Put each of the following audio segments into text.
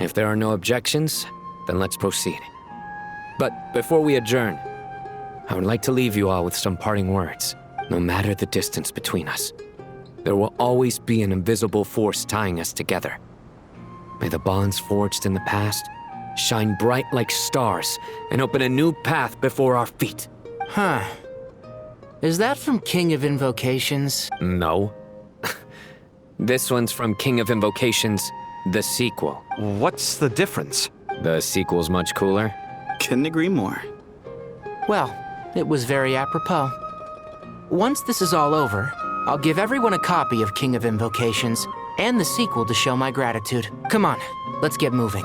If there are no objections, then let's proceed. But before we adjourn, I would like to leave you all with some parting words. No matter the distance between us, there will always be an invisible force tying us together. May the bonds forged in the past shine bright like stars and open a new path before our feet. Huh. Is that from King of Invocations? No. This one's from King of Invocations, the sequel. What's the difference? The sequel's much cooler. Couldn't agree more. Well, it was very apropos. Once this is all over, I'll give everyone a copy of King of Invocations and the sequel to show my gratitude. Come on, let's get moving.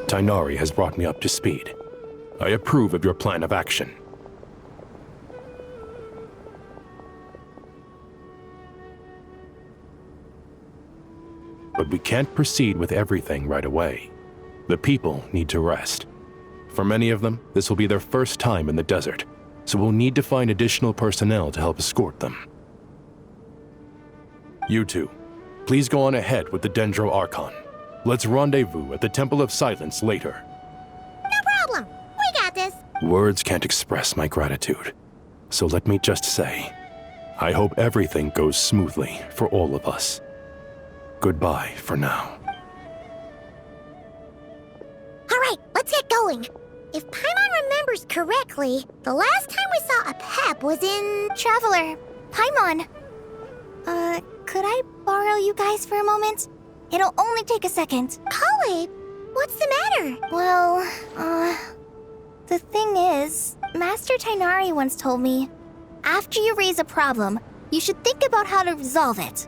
Tighnari has brought me up to speed. I approve of your plan of action. But we can't proceed with everything right away. The people need to rest. For many of them, this will be their first time in the desert, so we'll need to find additional personnel to help escort them. You two, please go on ahead with the Dendro Archon. Let's rendezvous at the Temple of Silence later. No problem. We got this. Words can't express my gratitude. So let me just say, I hope everything goes smoothly for all of us. Goodbye for now. All right, let's get going. If Paimon remembers correctly, the last time we saw a Pep was in... Traveler, Paimon. Could I borrow you guys for a moment? It'll only take a second. Collie, what's the matter? Well, the thing is, Master Tighnari once told me, after you raise a problem, you should think about how to resolve it.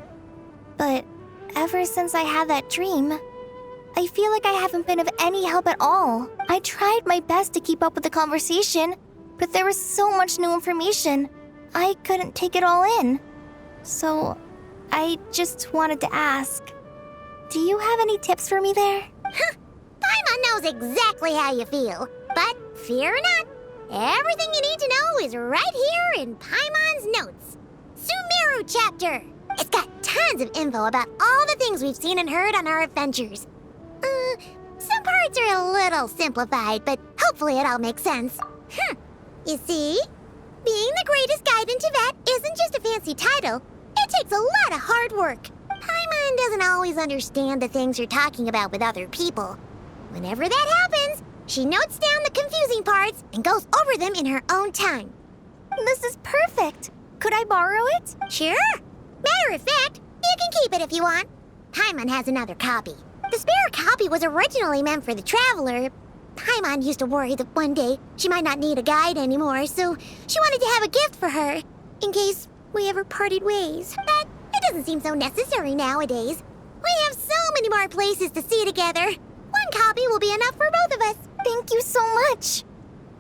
But ever since I had that dream, I feel like I haven't been of any help at all. I tried my best to keep up with the conversation, but there was so much new information, I couldn't take it all in. So, I just wanted to ask, do you have any tips for me there? Huh. Paimon knows exactly how you feel. But fear not, everything you need to know is right here in Paimon's notes. Sumeru chapter. It's got tons of info about all the things we've seen and heard on our adventures. Some parts are a little simplified, but hopefully it all makes sense. You see? Being the greatest guide in Tibet isn't just a fancy title. It takes a lot of hard work. Paimon doesn't always understand the things you're talking about with other people. Whenever that happens, she notes down the confusing parts and goes over them in her own time. This is perfect. Could I borrow it? Sure. Matter of fact, you can keep it if you want. Paimon has another copy. The spare copy was originally meant for the Traveler. Paimon used to worry that one day she might not need a guide anymore, so she wanted to have a gift for her, in case we ever parted ways. But it doesn't seem so necessary nowadays. We have so many more places to see together. One copy will be enough for both of us. Thank you so much.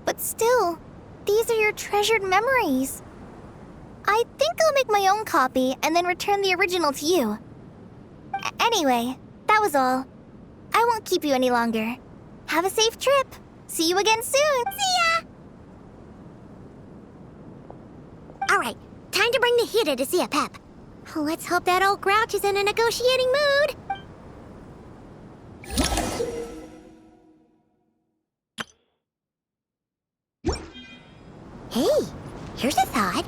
But still, these are your treasured memories. I think I'll make my own copy and then return the original to you. Anyway, that was all. I won't keep you any longer. Have a safe trip. See you again soon. See ya! Alright, time to bring the Hida to see a Pep. Let's hope that old grouch is in a negotiating mood. Hey, here's a thought.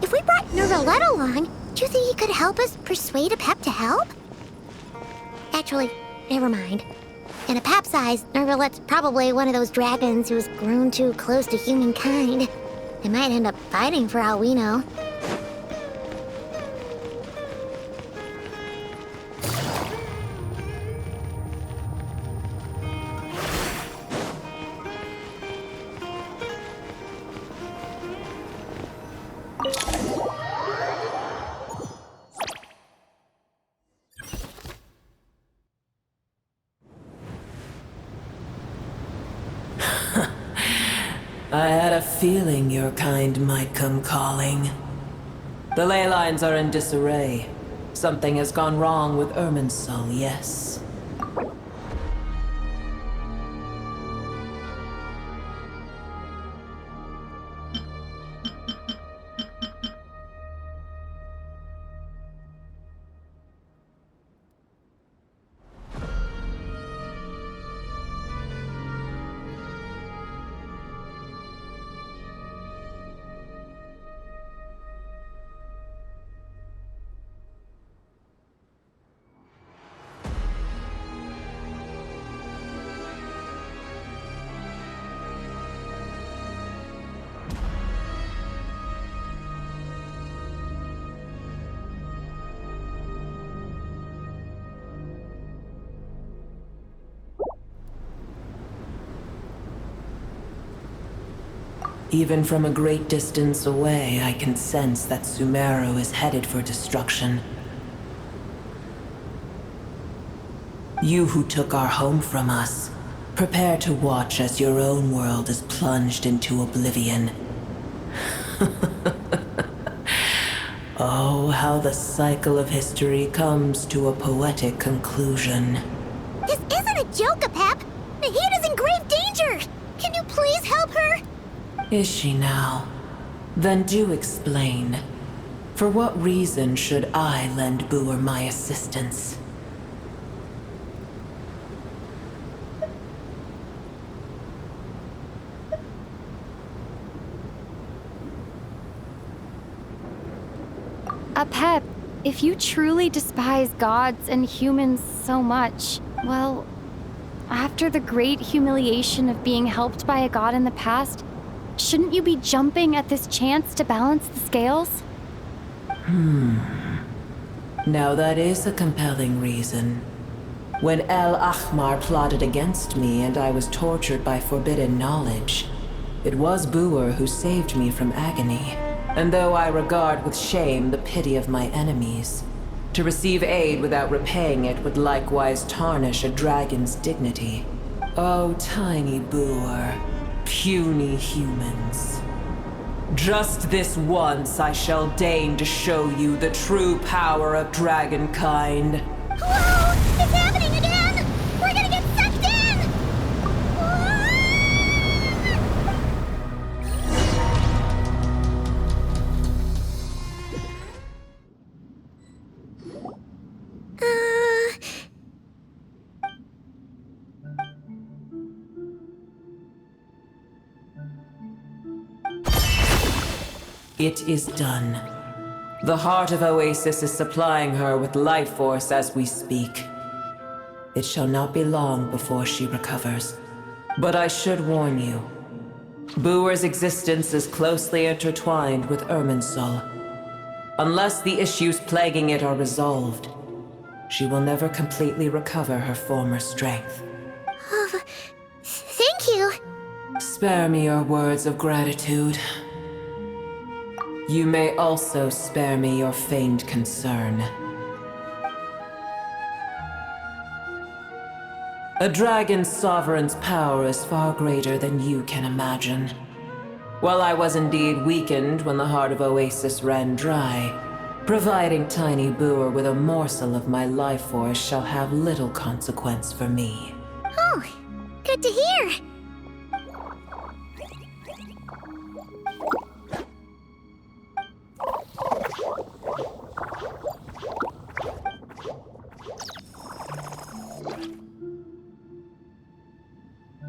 If we brought Nervalette along, do you think he could help us persuade a Pep to help? Actually, never mind. In a Pep's eyes, Nervalette's probably one of those dragons who's grown too close to humankind. They might end up fighting for all we know. I had a feeling your kind might come calling. The ley lines are in disarray. Something has gone wrong with Irminsul, yes. Even from a great distance away, I can sense that Sumeru is headed for destruction. You who took our home from us, prepare to watch as your own world is plunged into oblivion. Oh, how the cycle of history comes to a poetic conclusion. This isn't a joke, Apep. Nahida's in grave danger. Can you please help her? Is she now? Then do explain. For what reason should I lend Boer my assistance? Apep, if you truly despise gods and humans so much, well, after the great humiliation of being helped by a god in the past, shouldn't you be jumping at this chance to balance the scales? Now that is a compelling reason. When El Ahmar plotted against me and I was tortured by forbidden knowledge, it was Boer who saved me from agony. And though I regard with shame the pity of my enemies, to receive aid without repaying it would likewise tarnish a dragon's dignity. Oh, tiny Boer, puny humans. Just this once I shall deign to show you the true power of dragonkind. Whoa! It's happening again! We're gonna get sucked in! It is done. The heart of Oasis is supplying her with life force as we speak. It shall not be long before she recovers. But I should warn you. Boer's existence is closely intertwined with Irminsul. Unless the issues plaguing it are resolved, she will never completely recover her former strength. Thank you. Spare me your words of gratitude. You may also spare me your feigned concern. A dragon's sovereign's power is far greater than you can imagine. While I was indeed weakened when the heart of Oasis ran dry, providing tiny Boer with a morsel of my life force shall have little consequence for me. Oh, good to hear.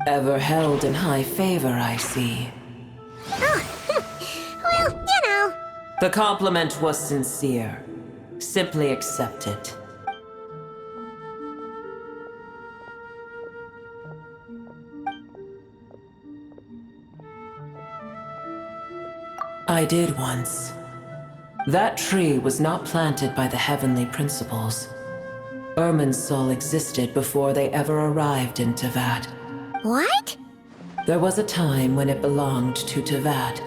Ever held in high favor, I see. Well, you know. The compliment was sincere. Simply accept it. I did once. That tree was not planted by the heavenly principles. Irminsul existed before they ever arrived in Tevat. What? There was a time when it belonged to Tevat,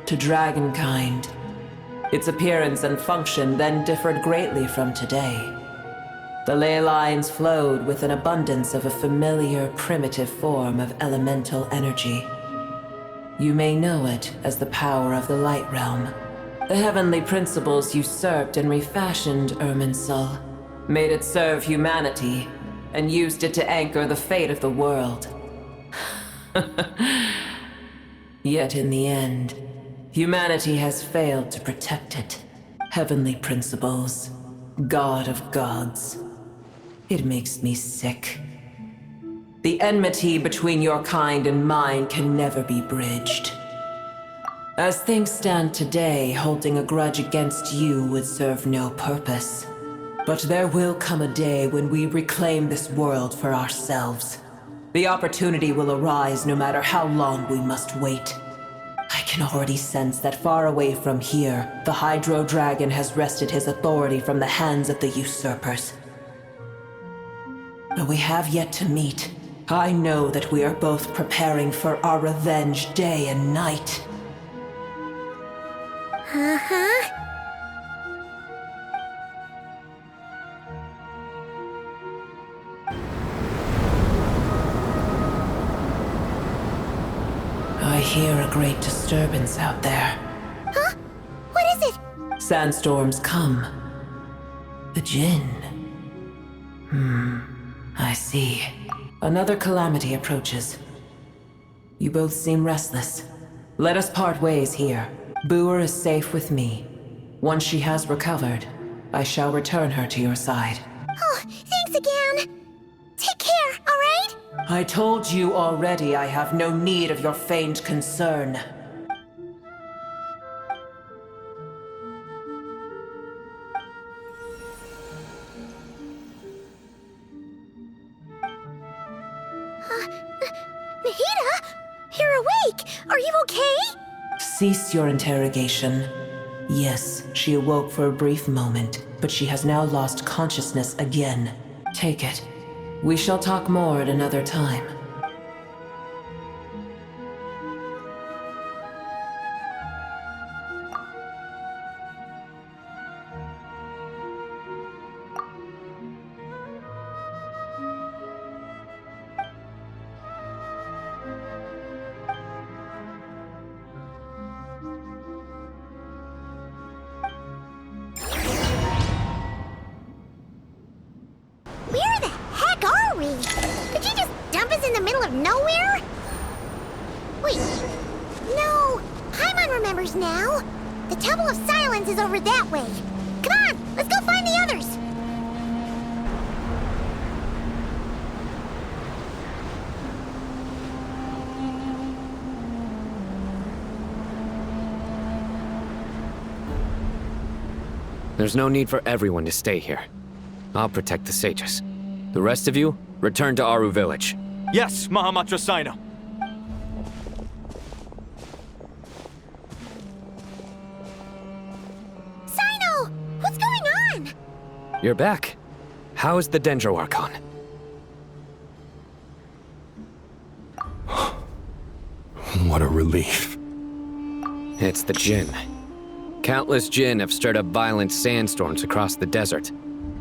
to dragonkind. Its appearance and function then differed greatly from today. The ley lines flowed with an abundance of a familiar, primitive form of elemental energy. You may know it as the power of the Light Realm. The heavenly principles usurped and refashioned Irminsul, made it serve humanity, and used it to anchor the fate of the world. Yet in the end, humanity has failed to protect it. Heavenly principles, God of gods. It makes me sick. The enmity between your kind and mine can never be bridged. As things stand today, holding a grudge against you would serve no purpose. But there will come a day when we reclaim this world for ourselves. The opportunity will arise no matter how long we must wait. I can already sense that far away from here, the Hydro Dragon has wrested his authority from the hands of the usurpers. Though we have yet to meet, I know that we are both preparing for our revenge day and night. Uh-huh. I hear a great disturbance out there. Huh? What is it? Sandstorms come. The Jinn. I see. Another calamity approaches. You both seem restless. Let us part ways here. Boer is safe with me. Once she has recovered, I shall return her to your side. Oh, thanks again. Take care, all right? I told you already I have no need of your feigned concern. Nahida? You're awake! Are you okay? Cease your interrogation. Yes, she awoke for a brief moment, but she has now lost consciousness again. Take it. We shall talk more at another time. Where the heck are we? Did you just dump us in the middle of nowhere? Wait. No. Paimon remembers now. The Temple of Silence is over that way. Come on, let's go find the others. There's no need for everyone to stay here. I'll protect the sages. The rest of you, return to Aru village. Yes, Mahamatra Sino. Sino! What's going on? You're back. How's the Dendro Archon? What a relief. It's the Jinn. Countless Jinn have stirred up violent sandstorms across the desert,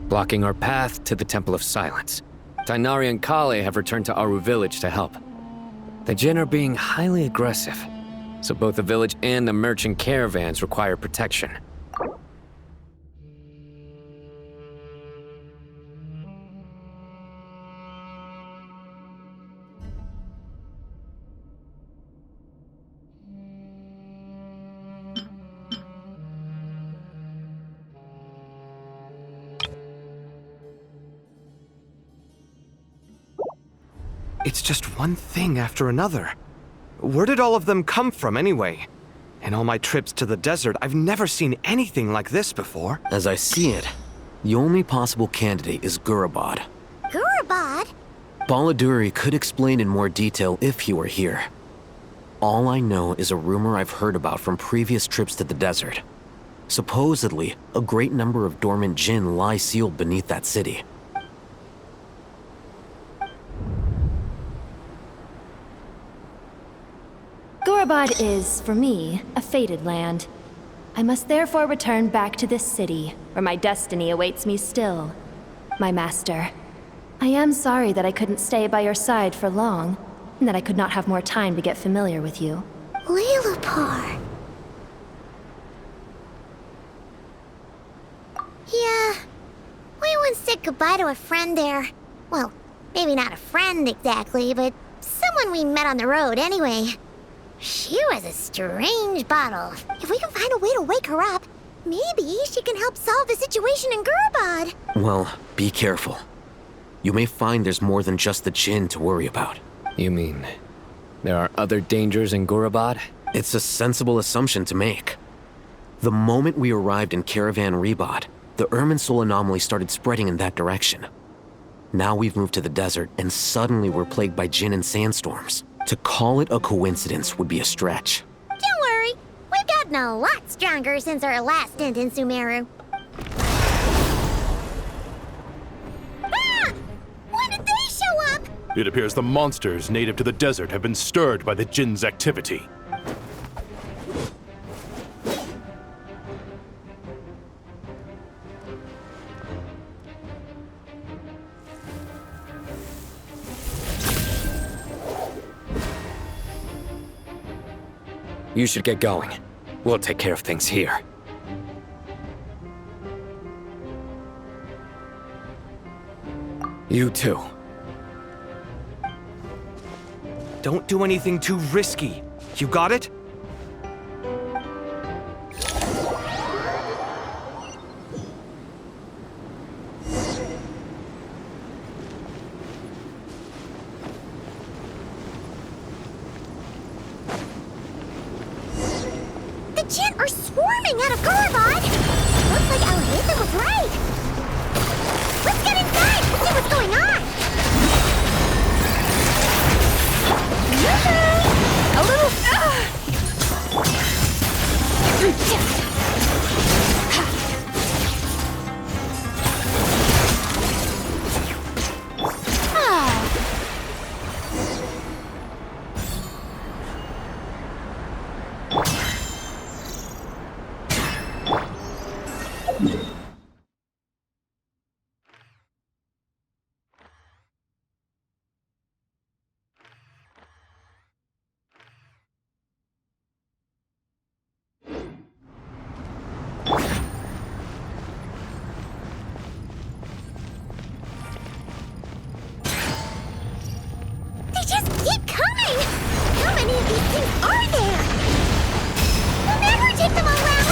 blocking our path to the Temple of Silence. Tainari and Kale have returned to Aru village to help. The Jinn are being highly aggressive, so both the village and the merchant caravans require protection. It's just one thing after another. Where did all of them come from anyway? In all my trips to the desert, I've never seen anything like this before. As I see it, the only possible candidate is Gurabad. Gurabad? Baladuri could explain in more detail if he were here. All I know is a rumor I've heard about from previous trips to the desert. Supposedly, a great number of dormant Jinn lie sealed beneath that city. Gurabad is, for me, a fated land. I must therefore return back to this city, where my destiny awaits me still. My master. I am sorry that I couldn't stay by your side for long, and that I could not have more time to get familiar with you. Lilipar. Yeah, we once said goodbye to a friend there. Well, maybe not a friend exactly, but someone we met on the road anyway. She was a strange bottle. If we can find a way to wake her up, maybe she can help solve the situation in Gurbad. Well, be careful. You may find there's more than just the Jinn to worry about. You mean there are other dangers in Gurabad? It's a sensible assumption to make. The moment we arrived in Caravan Rebad, the Irminsul anomaly started spreading in that direction. Now we've moved to the desert, and suddenly we're plagued by Jinn and sandstorms. To call it a coincidence would be a stretch. Don't worry, we've gotten a lot stronger since our last stint in Sumeru. Ah! When did they show up? It appears the monsters native to the desert have been stirred by the Jinn's activity. You should get going. We'll take care of things here. You too. Don't do anything too risky. You got it? The Jinn are swarming out of Gurbad! Looks like Alhaitha was right! Let's get inside and see what's going on! A little. They just keep coming! How many of these things are there? We'll never take them all out!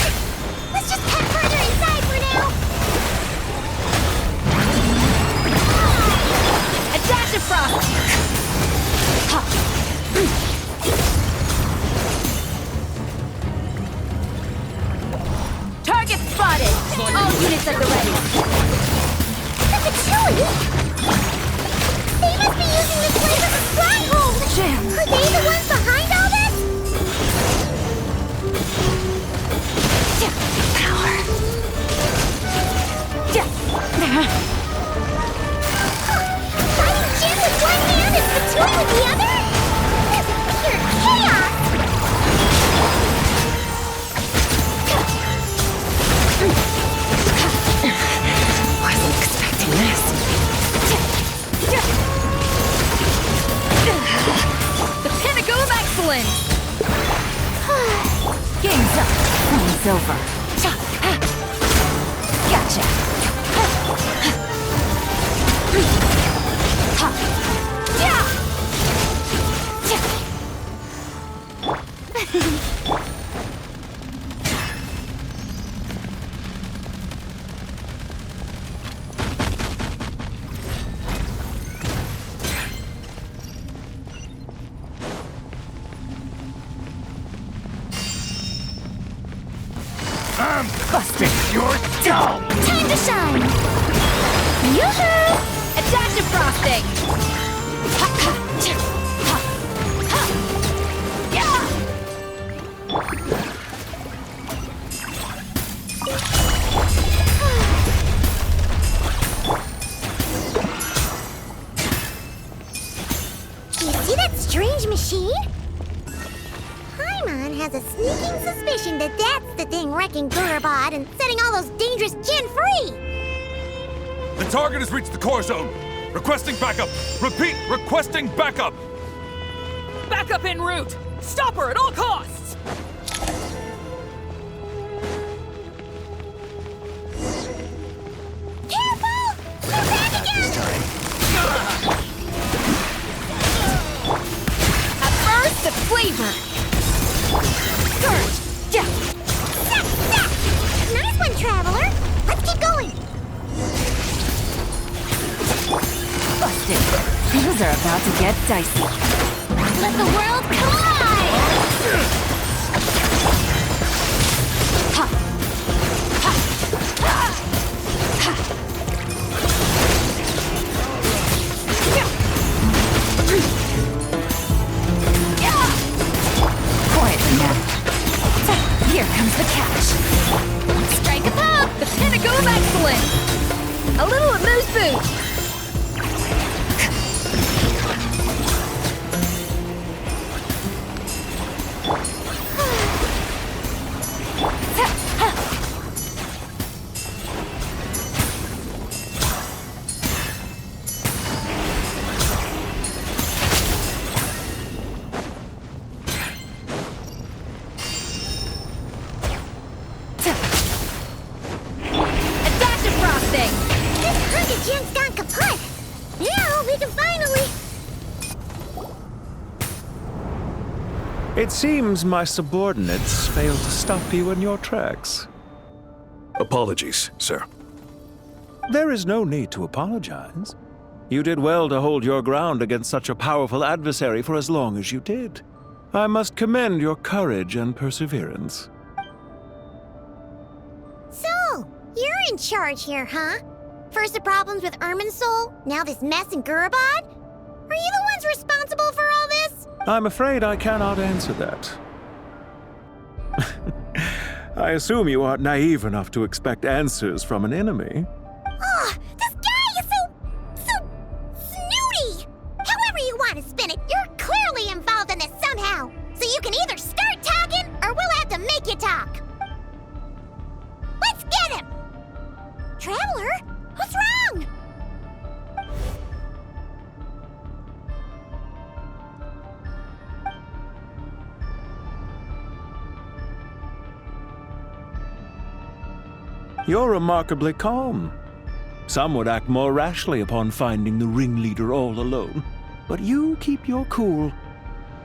Let's just head further inside for now! A dash of frost! Target spotted! All units at the ready! That's a Chewie! They must be using this place as a stronghold! Jam. Are they the ones behind all this? Power. Fighting Jin with one hand and Spittoon with the other? This is pure chaos! Wasn't expecting this. The pinnacle of excellence! Game's up. Game's over. Gotcha. I'm busting your dough! Time to shine! Yoo-hoo! Adaptive frosting! You see that strange machine? Paimon has a sneaking suspicion that that's the thing wrecking Gurbad and setting all those dangerous Jinn free! The target has reached the core zone. Requesting backup. Repeat, requesting backup. Backup en route! Stop her at all costs! Careful! They're back again! At first, the flavor! Surge! Death! Snap! Snap! Nice one, Traveler! Let's keep going! Busted! Things are about to get dicey. Let the world collide! Ha! Ha! Ha! Ha! Quiet now. Here comes the catch. Strike a pop! The pinnacle of excellence! A little amuse bouche! Gen's gone kaput! Now we can finally... It seems my subordinates failed to stop you in your tracks. Apologies, sir. There is no need to apologize. You did well to hold your ground against such a powerful adversary for as long as you did. I must commend your courage and perseverance. So, you're in charge here, huh? First the problems with Irminsul, now this mess in Gurabad? Are you the ones responsible for all this? I'm afraid I cannot answer that. I assume you aren't naive enough to expect answers from an enemy. Oh, this guy is so snooty! However you want to spin it, you're clearly involved in this somehow. So you can either start talking, or we'll have to make you talk. Let's get him! Traveler? What's wrong? You're remarkably calm. Some would act more rashly upon finding the ringleader all alone. But you keep your cool.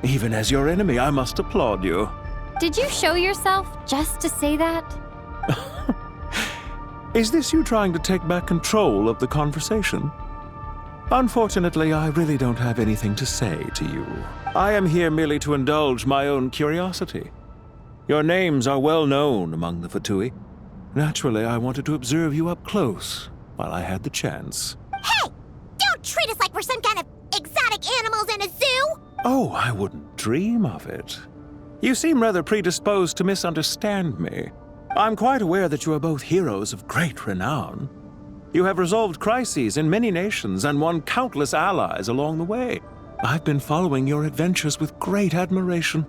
Even as your enemy, I must applaud you. Did you show yourself just to say that? Is this you trying to take back control of the conversation? Unfortunately, I really don't have anything to say to you. I am here merely to indulge my own curiosity. Your names are well known among the Fatui. Naturally, I wanted to observe you up close while I had the chance. Hey! Don't treat us like we're some kind of exotic animals in a zoo! Oh, I wouldn't dream of it. You seem rather predisposed to misunderstand me. I'm quite aware that you are both heroes of great renown. You have resolved crises in many nations and won countless allies along the way. I've been following your adventures with great admiration.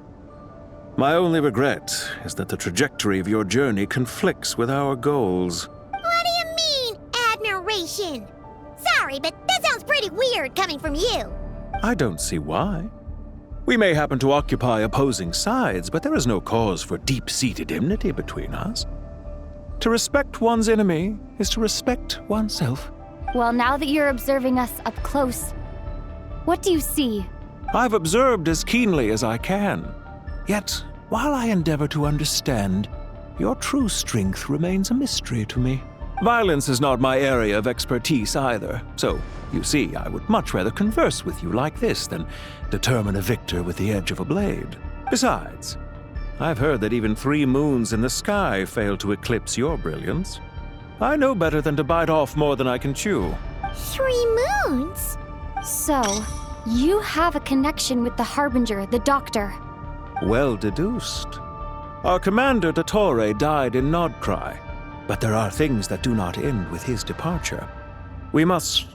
My only regret is that the trajectory of your journey conflicts with our goals. What do you mean, admiration? Sorry, but that sounds pretty weird coming from you. I don't see why. We may happen to occupy opposing sides, but there is no cause for deep-seated enmity between us. To respect one's enemy is to respect oneself. Well, now that you're observing us up close, what do you see? I've observed as keenly as I can. Yet, while I endeavor to understand, your true strength remains a mystery to me. Violence is not my area of expertise either, so, you see, I would much rather converse with you like this than determine a victor with the edge of a blade. Besides, I've heard that even 3 moons in the sky fail to eclipse your brilliance. I know better than to bite off more than I can chew. 3 moons? So, you have a connection with the Harbinger, the Doctor. Well deduced. Our commander, Dottore, died in Nodcry, but there are things that do not end with his departure. We must...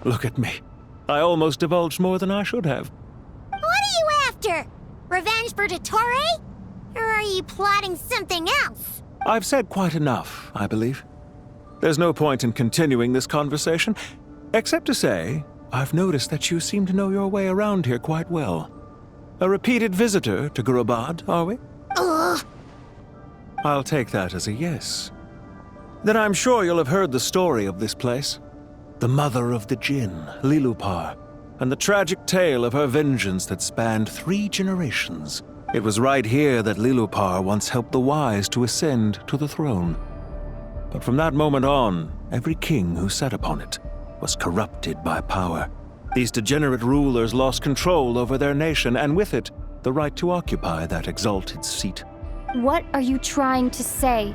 Look at me. I almost divulged more than I should have. What are you after? Revenge for Dottore? Or are you plotting something else? I've said quite enough, I believe. There's no point in continuing this conversation, except to say, I've noticed that you seem to know your way around here quite well. A repeated visitor to Gurabad, are we? Ugh. I'll take that as a yes. Then I'm sure you'll have heard the story of this place. The mother of the Jinn, Lilupar, and the tragic tale of her vengeance that spanned 3 generations. It was right here that Lilupar once helped the wise to ascend to the throne. But from that moment on, every king who sat upon it was corrupted by power. These degenerate rulers lost control over their nation, and with it, the right to occupy that exalted seat. What are you trying to say?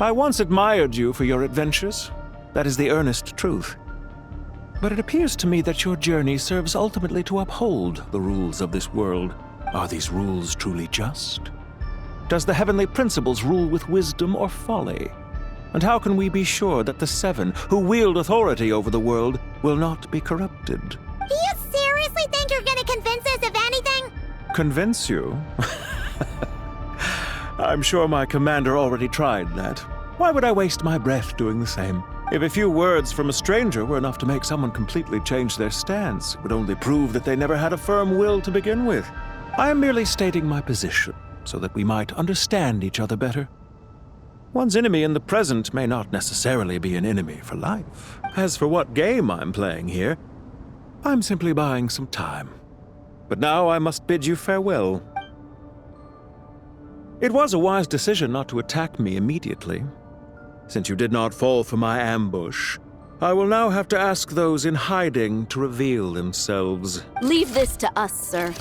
I once admired you for your adventures. That is the earnest truth. But it appears to me that your journey serves ultimately to uphold the rules of this world. Are these rules truly just? Does the heavenly principles rule with wisdom or folly? And how can we be sure that the 7 who wield authority over the world will not be corrupted? Do you seriously think you're gonna convince us of anything? Convince you? I'm sure my commander already tried that. Why would I waste my breath doing the same? If a few words from a stranger were enough to make someone completely change their stance, it would only prove that they never had a firm will to begin with. I am merely stating my position, so that we might understand each other better. One's enemy in the present may not necessarily be an enemy for life. As for what game I'm playing here, I'm simply buying some time. But now I must bid you farewell. It was a wise decision not to attack me immediately. Since you did not fall for my ambush, I will now have to ask those in hiding to reveal themselves. Leave this to us, sir.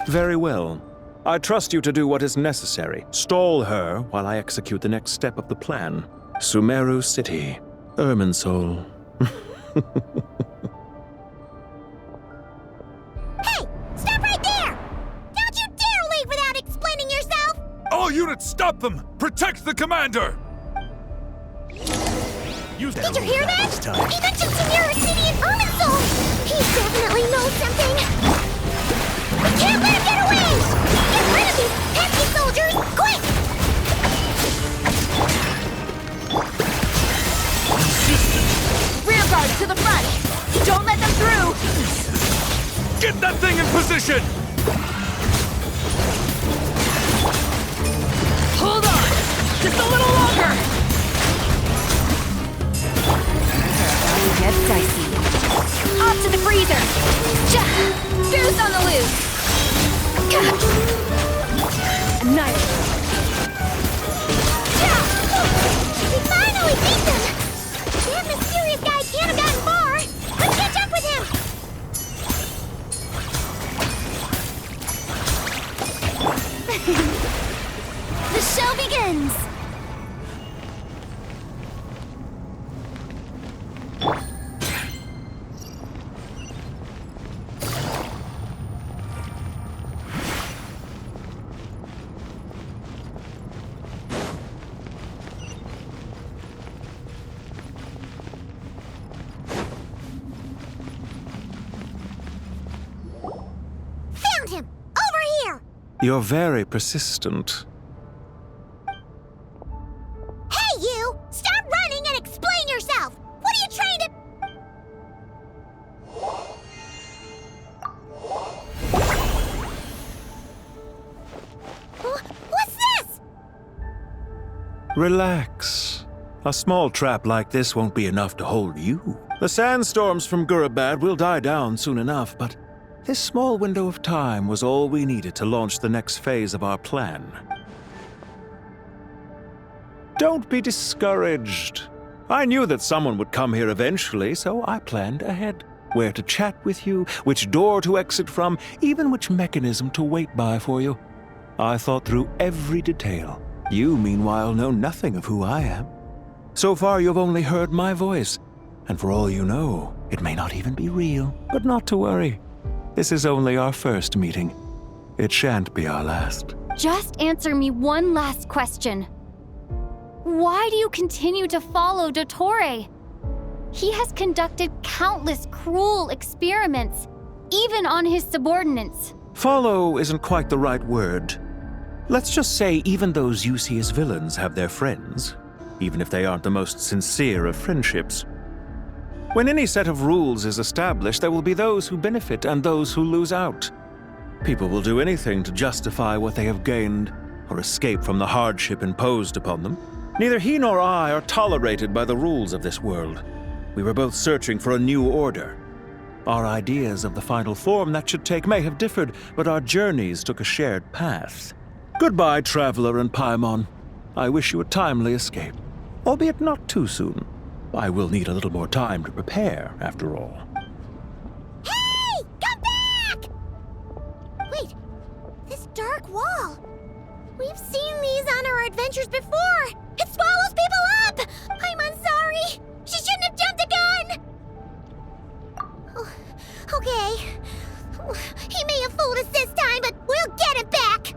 Very well. I trust you to do what is necessary. Stall her while I execute the next step of the plan. Sumeru City, Irminsul. Hey! Stop right there! Don't you dare leave without explaining yourself! All units, stop them! Protect the commander! Did you hear that? He mentioned Sumeru City in Irminsul! He definitely knows something! We can't let him get away! Get rid of these pesky soldiers, quick! Rear guard to the front! Don't let them through! Get that thing in position! Hold on! Just a little longer! Gets dicey. Off to the freezer! Goose on the loose! Nice! We finally beat them! That mysterious guy can't have gotten far! Let's catch up with him! The show begins! Found him! Over here! You're very persistent. Hey, you! Stop running and explain yourself! What are you trying to... What's this? Relax. A small trap like this won't be enough to hold you. The sandstorms from Gurabad will die down soon enough, but this small window of time was all we needed to launch the next phase of our plan. Don't be discouraged. I knew that someone would come here eventually, so I planned ahead. Where to chat with you, which door to exit from, even which mechanism to wait by for you. I thought through every detail. You, meanwhile, know nothing of who I am. So far, you've only heard my voice, and for all you know, it may not even be real. But not to worry. This is only our first meeting. It shan't be our last. Just answer me one last question. Why do you continue to follow Dottore? He has conducted countless cruel experiments, even on his subordinates. Follow isn't quite the right word. Let's just say even those you see as villains have their friends, even if they aren't the most sincere of friendships. When any set of rules is established, there will be those who benefit and those who lose out. People will do anything to justify what they have gained or escape from the hardship imposed upon them. Neither he nor I are tolerated by the rules of this world. We were both searching for a new order. Our ideas of the final form that should take may have differed, but our journeys took a shared path. Goodbye, traveler and Paimon. I wish you a timely escape, albeit not too soon. I will need a little more time to prepare, after all. Hey! Come back! Wait, this dark wall. We've seen these on our adventures before. It swallows people up! I'm sorry. She shouldn't have jumped the gun! Oh, okay. He may have fooled us this time, but we'll get him back!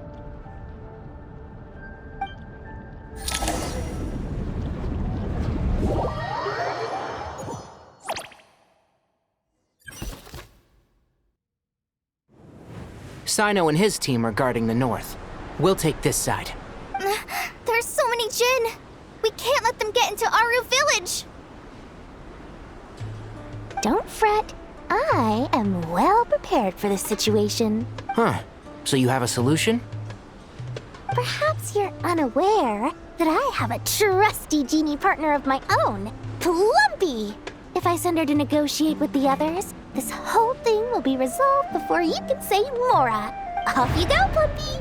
Sino and his team are guarding the north. We'll take this side. There's so many Jin. We can't let them get into Aru Village. Don't fret. I am well prepared for this situation. Huh. So you have a solution? Perhaps you're unaware that I have a trusty genie partner of my own, Plumpy. If I send her to negotiate with the others, this whole thing will be resolved before you can say Mora. Off you go, Plumpy.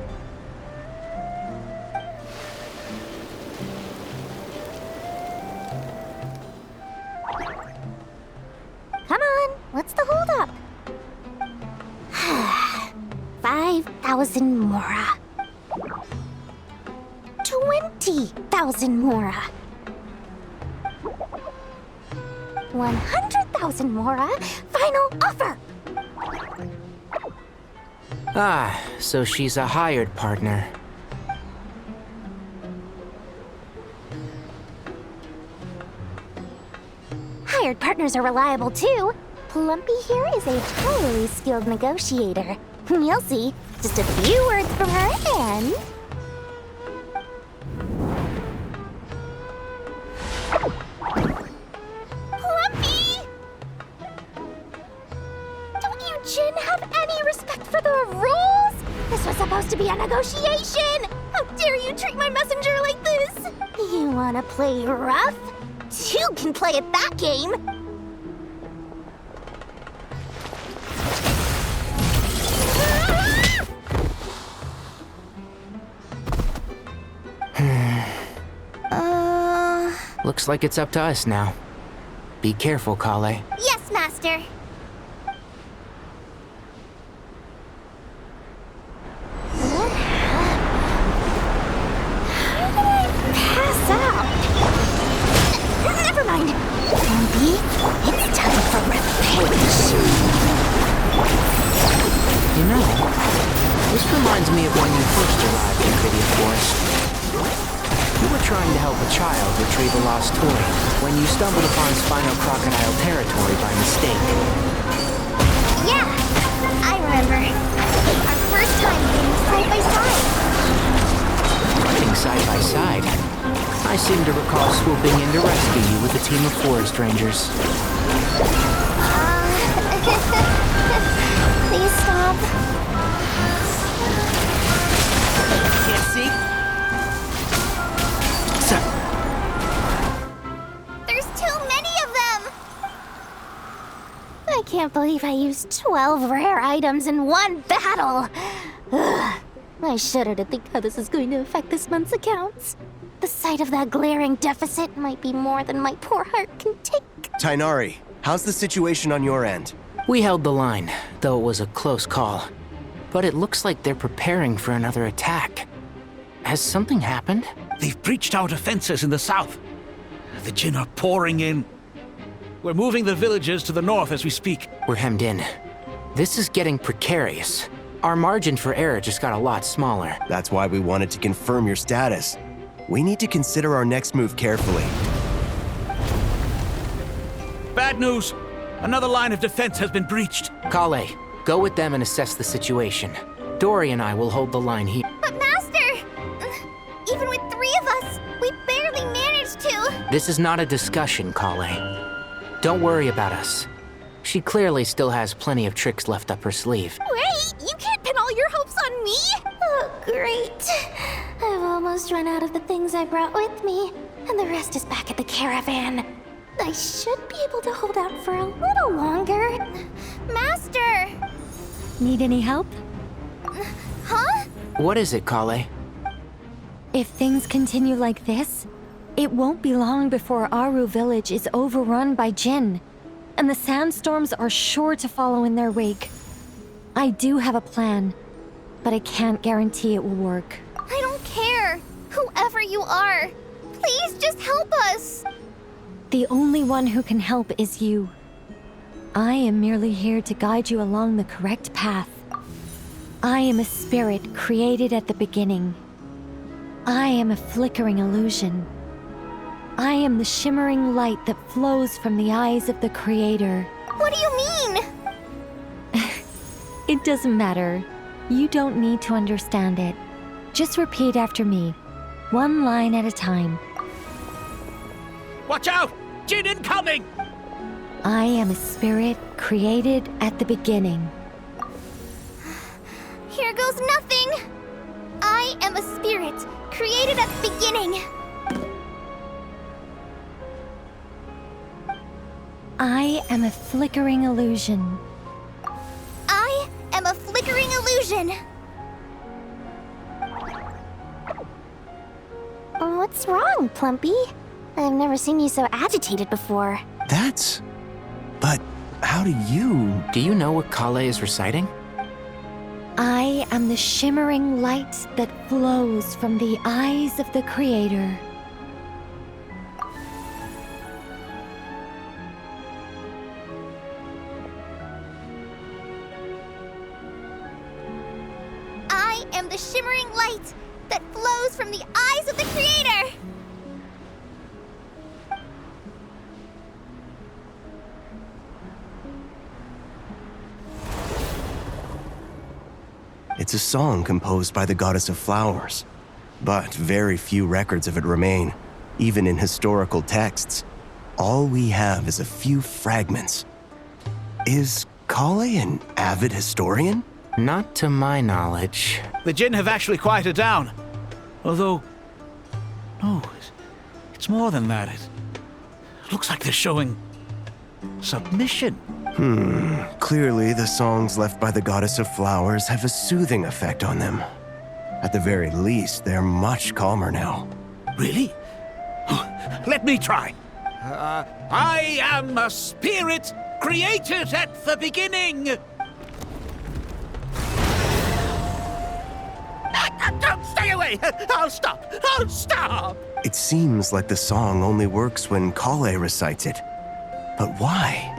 Come on, what's the holdup? 5,000 Mora. 20,000 Mora. 100,000 Mora. Final offer. Ah, so she's a hired partner. Hired partners are reliable too. Plumpy here is a highly skilled negotiator. You'll see. Just a few words from her and... Plumpy! Don't you Jin have any respect for the rules? This was supposed to be a negotiation! How dare you treat my messenger like this? You wanna play rough? Two can play at that game. Looks like it's up to us now. Be careful, Kale. Yes, Master. How did I pass out? Never mind. Plumpy, it's time for revenge. You know, this reminds me of when you first arrived in Vidia Forest. You were trying to help a child retrieve a lost toy when you stumbled upon Spino Crocodile territory by mistake. Yeah, I remember. Our first time being side by side. Fighting side by side. I seem to recall swooping in to rescue you with a team of forest rangers. Please stop. Can't see? There's too many of them! I can't believe I used 12 rare items in one battle. Ugh. I shudder to think how this is going to affect this month's accounts. The sight of that glaring deficit might be more than my poor heart can take. Tainari, how's the situation on your end? We held the line, though it was a close call. But it looks like they're preparing for another attack. Has something happened? They've breached our defenses in the south. The Jin are pouring in. We're moving the villages to the north as we speak. We're hemmed in. This is getting precarious. Our margin for error just got a lot smaller. That's why we wanted to confirm your status. We need to consider our next move carefully. Bad news! Another line of defense has been breached. Kale, go with them and assess the situation. Dory and I will hold the line here. But Master! Even with 3 of us, we barely managed to. This is not a discussion, Kale. Don't worry about us. She clearly still has plenty of tricks left up her sleeve. Wait, you can't pin all your hopes on me? Oh, great. I've almost run out of the things I brought with me, and the rest is back at the caravan. I should be able to hold out for a little longer. Master! Need any help? Huh? What is it, Kale? If things continue like this, it won't be long before Aru village is overrun by Jinn, and the sandstorms are sure to follow in their wake. I do have a plan, but I can't guarantee it will work. I don't care. Whoever you are, please just help us. The only one who can help is you. I am merely here to guide you along the correct path. I am a spirit created at the beginning. I am a flickering illusion. I am the shimmering light that flows from the eyes of the Creator. What do you mean? It doesn't matter. You don't need to understand it. Just repeat after me, one line at a time. Watch out! Jinn incoming! I am a spirit created at the beginning. Here goes nothing. I am a spirit created at the beginning. I am a flickering illusion. I am a flickering illusion. What's wrong, Plumpy? I've never seen you so agitated before. But how do you... Do you know what Kale is reciting? I am the shimmering light that flows from the eyes of the Creator. I am the shimmering light that flows from the eyes of the Creator. It's a song composed by the goddess of flowers, but very few records of it remain, even in historical texts. All we have is a few fragments. Is Kale an avid historian? Not to my knowledge. The Jinn have actually quieted down. Although, no, it's more than that. It looks like they're showing submission. Clearly the songs left by the goddess of flowers have a soothing effect on them. At the very least, they're much calmer now. Really? Let me try. I am a spirit created at the beginning. Don't stay away! I'll stop! I'll stop! It seems like the song only works when Kale recites it. But why?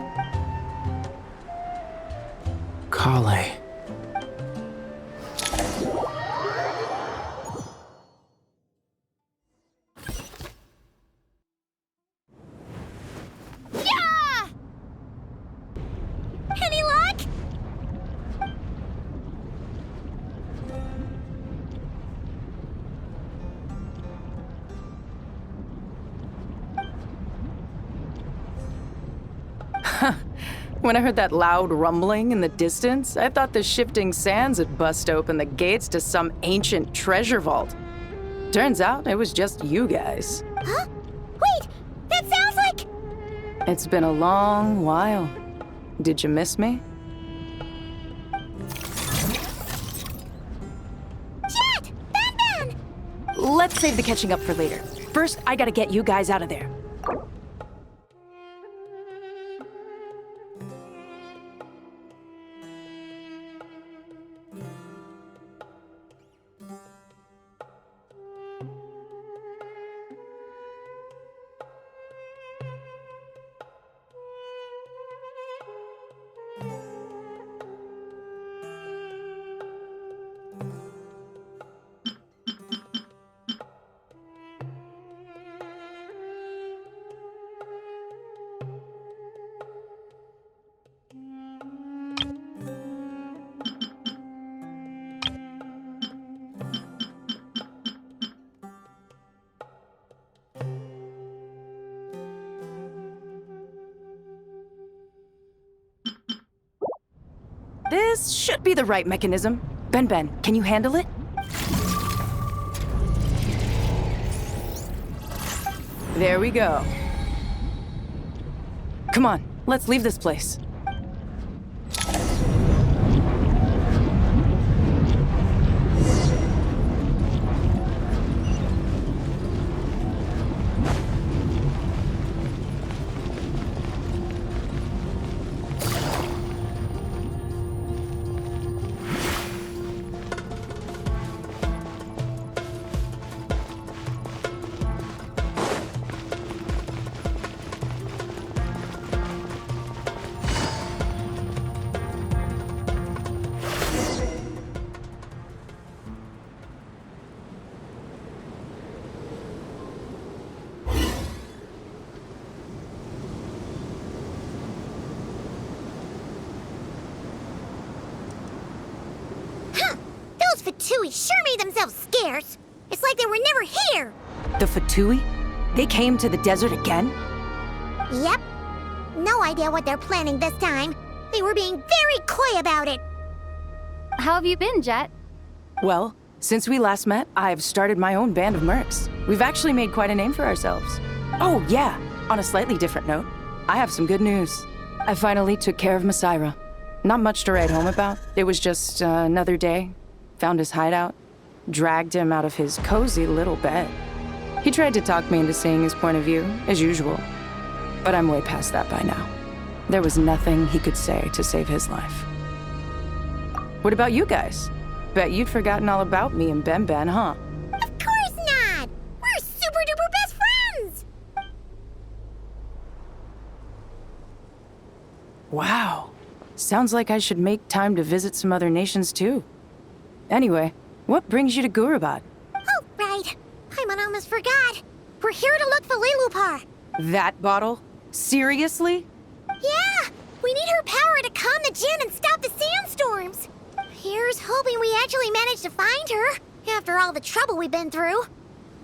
Kale. Yeah! Any luck? When I heard that loud rumbling in the distance, I thought the shifting sands had bust open the gates to some ancient treasure vault. Turns out it was just you guys. Huh? Wait! That sounds like... It's been a long while. Did you miss me? Jet! Ban! Let's save the catching up for later. First, I gotta get you guys out of there. This should be the right mechanism. Ben, can you handle it? There we go. Come on, let's leave this place. Fatui sure made themselves scarce. It's like they were never here. The Fatui? They came to the desert again? Yep. No idea what they're planning this time. They were being very coy about it. How have you been, Jet? Well, since we last met, I've started my own band of mercs. We've actually made quite a name for ourselves. Oh, yeah. On a slightly different note, I have some good news. I finally took care of Masaira. Not much to write home about. It was just another day. Found his hideout, dragged him out of his cozy little bed. He tried to talk me into seeing his point of view, as usual. But I'm way past that by now. There was nothing he could say to save his life. What about you guys? Bet you'd forgotten all about me and Ben, huh? Of course not! We're super duper best friends! Wow. Sounds like I should make time to visit some other nations too. Anyway, what brings you to Gurabad? Oh, right. Paimon almost forgot. We're here to look for Lilupar. That bottle? Seriously? Yeah! We need her power to calm the Jinn and stop the sandstorms. Here's hoping we actually manage to find her, after all the trouble we've been through.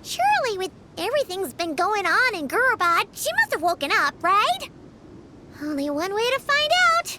Surely, with everything's been going on in Gurabad, she must have woken up, right? Only one way to find out.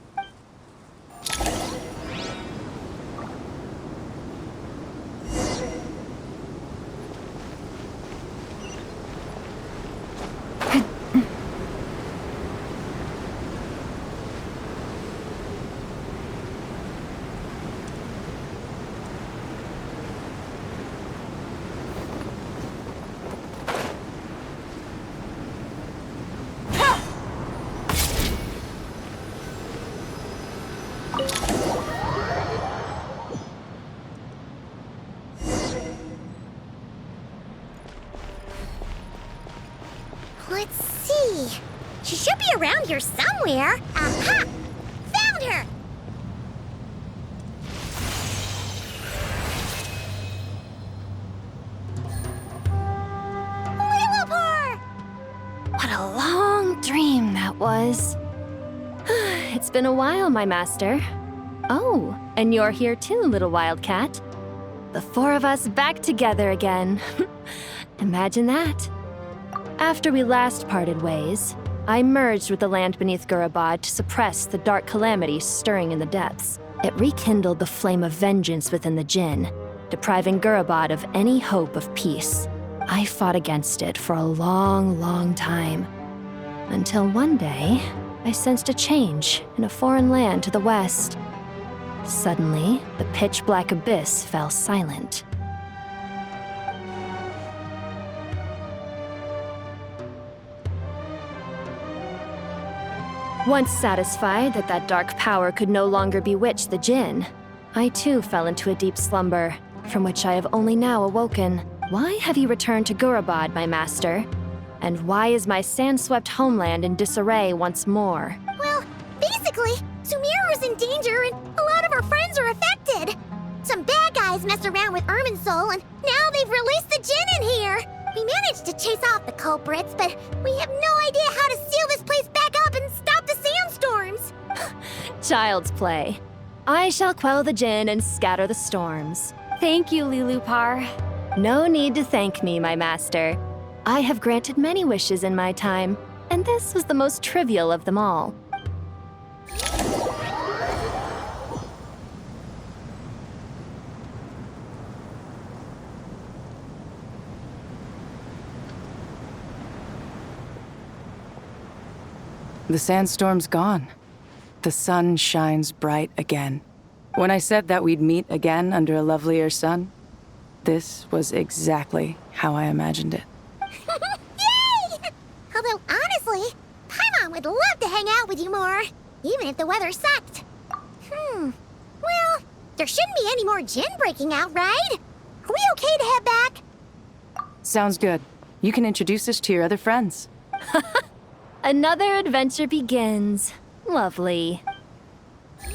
Let's see. She should be around here somewhere. Aha! Found her! Lilupar! What a long dream that was. It's been a while, my master. Oh, and you're here too, little wildcat. The four of us back together again. Imagine that. After we last parted ways, I merged with the land beneath Gurabad to suppress the dark calamity stirring in the depths. It rekindled the flame of vengeance within the Jinn, depriving Gurabad of any hope of peace. I fought against it for a long, long time. Until one day, I sensed a change in a foreign land to the west. Suddenly, the pitch-black abyss fell silent. Once satisfied that that dark power could no longer bewitch the Jinn, I too fell into a deep slumber, from which I have only now awoken. Why have you returned to Gurabad, my master? And why is my sand-swept homeland in disarray once more? Well, basically, Sumeru's in danger and a lot of our friends are affected. Some bad guys messed around with Irminsul and now they've released the Jinn in here. We managed to chase off the culprits, but we have no idea how to seal this place back up and stop the sandstorms. Child's play. I shall quell the Jinn and scatter the storms. Thank you, Lilupar. No need to thank me, my master. I have granted many wishes in my time, and this was the most trivial of them all. The sandstorm's gone. The sun shines bright again. When I said that we'd meet again under a lovelier sun, this was exactly how I imagined it. Yay! Although, honestly, Paimon would love to hang out with you more, even if the weather sucked. Well, there shouldn't be any more gin breaking out, right? Are we okay to head back? Sounds good. You can introduce us to your other friends. Another adventure begins. Lovely. The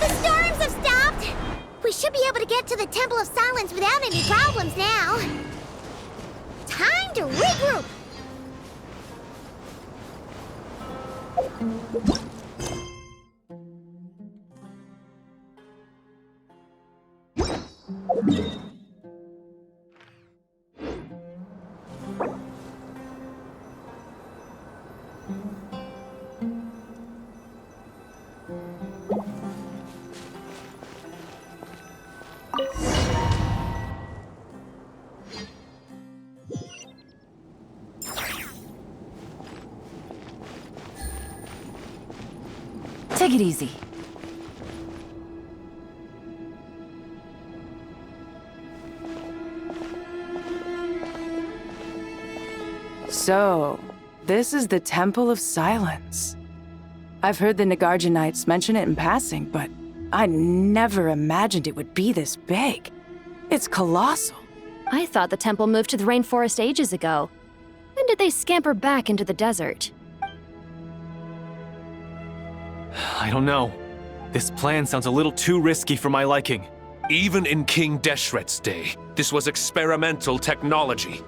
storms have stopped! We should be able to get to the Temple of Silence without any problems now. Time to regroup! Take it easy. So, this is the Temple of Silence. I've heard the Nagarjanites mention it in passing, but I never imagined it would be this big. It's colossal. I thought the temple moved to the rainforest ages ago. When did they scamper back into the desert? I don't know. This plan sounds a little too risky for my liking. Even in King Deshret's day, this was experimental technology.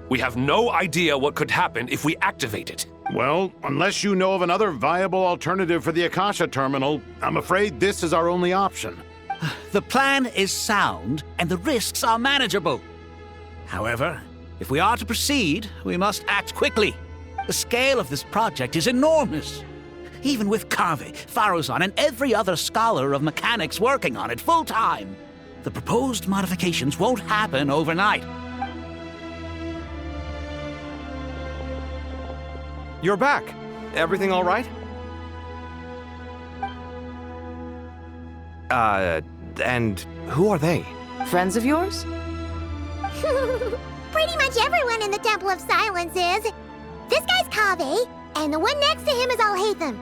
We have no idea what could happen if we activate it. Well, unless you know of another viable alternative for the Akasha terminal, I'm afraid this is our only option. The plan is sound, and the risks are manageable. However, if we are to proceed, we must act quickly. The scale of this project is enormous. Even with Kaveh, Faruzan, and every other scholar of mechanics working on it full-time, the proposed modifications won't happen overnight. You're back. Everything all right? And who are they? Friends of yours? Pretty much everyone in the Temple of Silence is. This guy's Kaveh, and the one next to him is Alhaitham.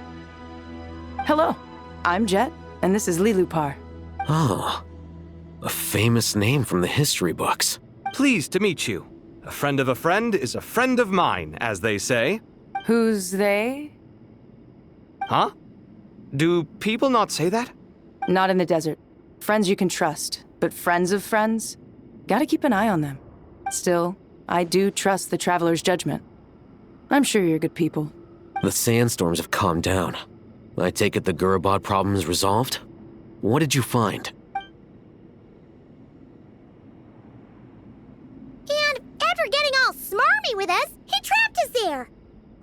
Hello, I'm Jet, and this is Lilupar. Oh, a famous name from the history books. Pleased to meet you. A friend of a friend is a friend of mine, as they say. Who's they? Huh? Do people not say that? Not in the desert. Friends you can trust, but friends of friends? Gotta keep an eye on them. Still, I do trust the Traveler's judgment. I'm sure you're good people. The sandstorms have calmed down. I take it the Gurabad problem is resolved? What did you find? And after getting all smarmy with us, he trapped us there.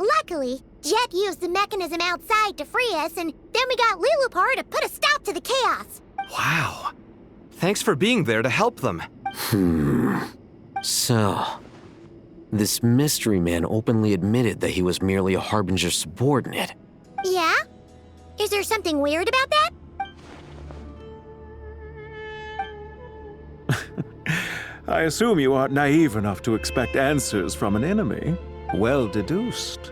Luckily, Jet used the mechanism outside to free us, and then we got Lilupar to put a stop to the chaos. Wow. Thanks for being there to help them. So, this mystery man openly admitted that he was merely a Harbinger subordinate. Yeah? Is there something weird about that? I assume you aren't naive enough to expect answers from an enemy. Well deduced.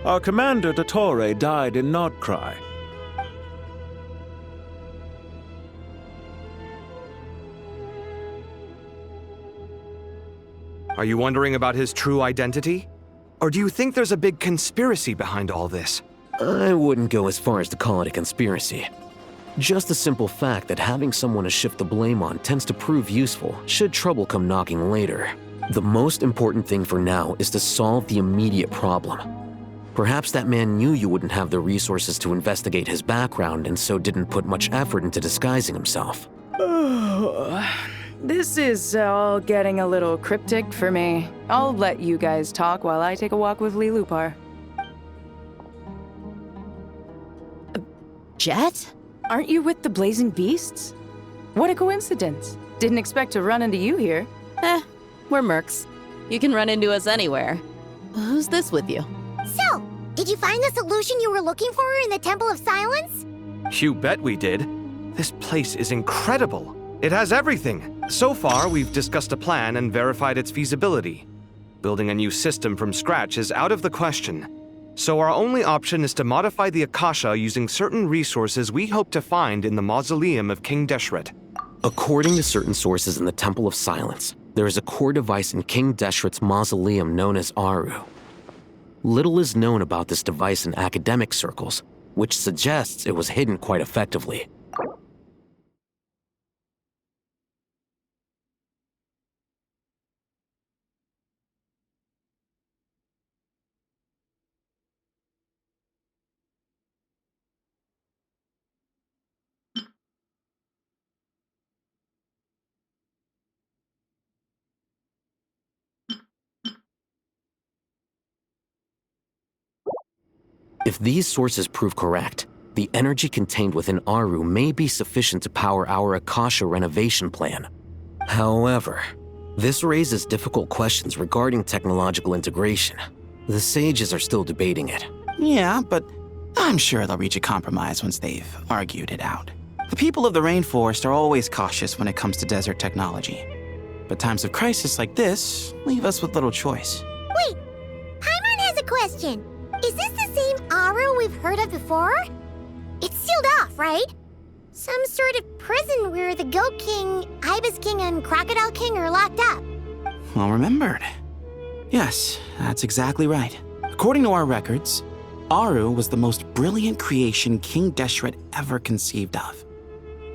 Our commander, Dottore, died in Nordcry. Are you wondering about his true identity? Or do you think there's a big conspiracy behind all this? I wouldn't go as far as to call it a conspiracy. Just the simple fact that having someone to shift the blame on tends to prove useful should trouble come knocking later. The most important thing for now is to solve the immediate problem. Perhaps that man knew you wouldn't have the resources to investigate his background and so didn't put much effort into disguising himself. This is all getting a little cryptic for me. I'll let you guys talk while I take a walk with Lilupar. Jet? Aren't you with the Blazing Beasts? What a coincidence. Didn't expect to run into you here. We're mercs. You can run into us anywhere. who's this with you? So, did you find the solution you were looking for in the Temple of Silence? You bet we did. This place is incredible. It has everything. So far, we've discussed a plan and verified its feasibility. Building a new system from scratch is out of the question. So our only option is to modify the Akasha using certain resources we hope to find in the mausoleum of King Deshret. According to certain sources in the Temple of Silence, there is a core device in King Deshret's mausoleum known as Aru. Little is known about this device in academic circles, which suggests it was hidden quite effectively. If these sources prove correct, the energy contained within Aru may be sufficient to power our Akasha renovation plan. However, this raises difficult questions regarding technological integration. The sages are still debating it. Yeah, but I'm sure they'll reach a compromise once they've argued it out. The people of the rainforest are always cautious when it comes to desert technology. But times of crisis like this leave us with little choice. Wait, Paimon has a question. Is this the same Aru we've heard of before? It's sealed off, right? Some sort of prison where the Goat King, Ibis King, and Crocodile King are locked up. Well remembered. Yes, that's exactly right. According to our records, Aru was the most brilliant creation King Deshret ever conceived of.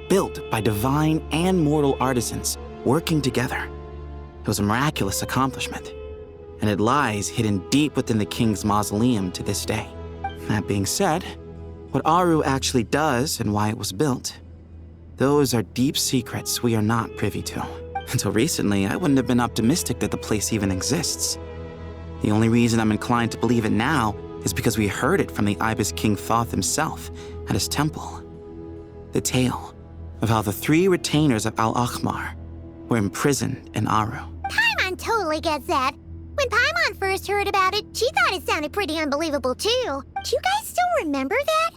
Built by divine and mortal artisans working together. It was a miraculous accomplishment, and it lies hidden deep within the king's mausoleum to this day. That being said, what Aru actually does and why it was built, those are deep secrets we are not privy to. Until recently, I wouldn't have been optimistic that the place even exists. The only reason I'm inclined to believe it now is because we heard it from the Ibis King Thoth himself at his temple. The tale of how the 3 retainers of Al-Akhmar were imprisoned in Aru. Paimon totally gets that. When Paimon first heard about it, she thought it sounded pretty unbelievable too. Do you guys still remember that?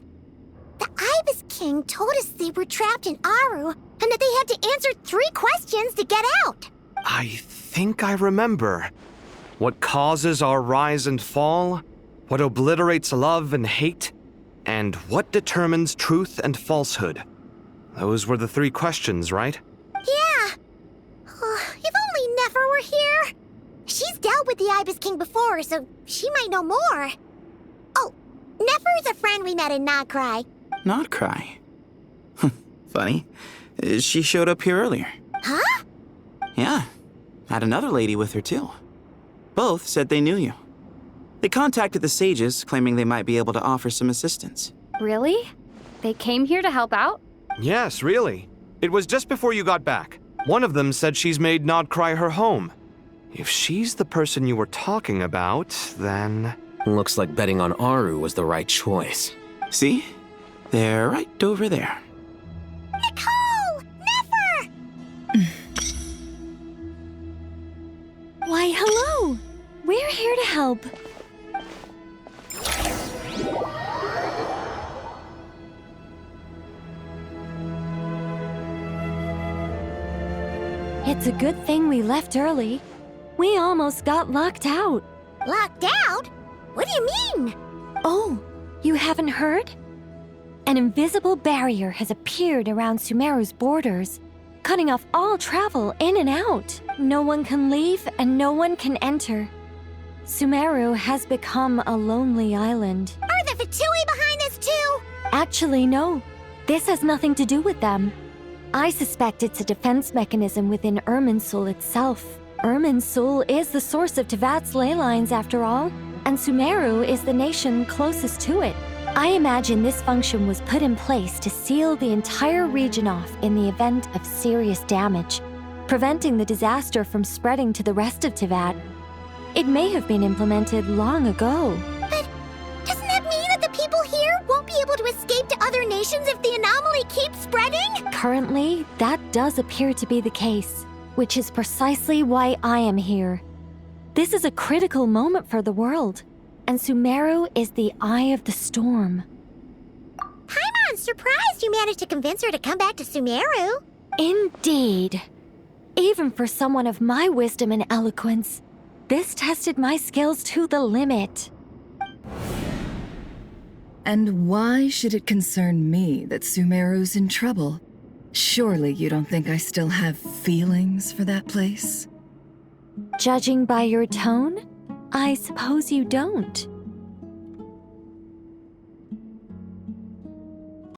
The Ibis King told us they were trapped in Aru and that they had to answer 3 questions to get out. I think I remember. What causes our rise and fall? What obliterates love and hate? And what determines truth and falsehood? Those were the 3 questions, right? Yeah. If only Nefer were here. She's dealt with the Ibis King before, so she might know more. Oh, Nefer's a friend we met in Notcry. Notcry? Funny. She showed up here earlier. Huh? Yeah. Had another lady with her, too. Both said they knew you. They contacted the sages, claiming they might be able to offer some assistance. Really? They came here to help out? Yes, really. It was just before you got back. One of them said she's made Nodcry her home. If she's the person you were talking about, then... Looks like betting on Aru was the right choice. See? They're right over there. Nicole! Nefer! Why, hello! We're here to help. It's a good thing we left early. We almost got locked out. Locked out? What do you mean? Oh, you haven't heard? An invisible barrier has appeared around Sumeru's borders, cutting off all travel in and out. No one can leave and no one can enter. Sumeru has become a lonely island. Are the Fatui behind this too? Actually, no. This has nothing to do with them. I suspect it's a defense mechanism within Irminsul itself. Irminsul is the source of Tevat's ley lines, after all, and Sumeru is the nation closest to it. I imagine this function was put in place to seal the entire region off in the event of serious damage, preventing the disaster from spreading to the rest of Tevat. It may have been implemented long ago. But doesn't that mean that the people here won't be able to escape to other nations if the anomaly keeps spreading? Currently, that does appear to be the case, which is precisely why I am here. This is a critical moment for the world, and Sumeru is the eye of the storm. Paimon's surprised you managed to convince her to come back to Sumeru. Indeed. Even for someone of my wisdom and eloquence, this tested my skills to the limit. And why should it concern me that Sumeru's in trouble? Surely you don't think I still have feelings for that place? Judging by your tone, I suppose you don't.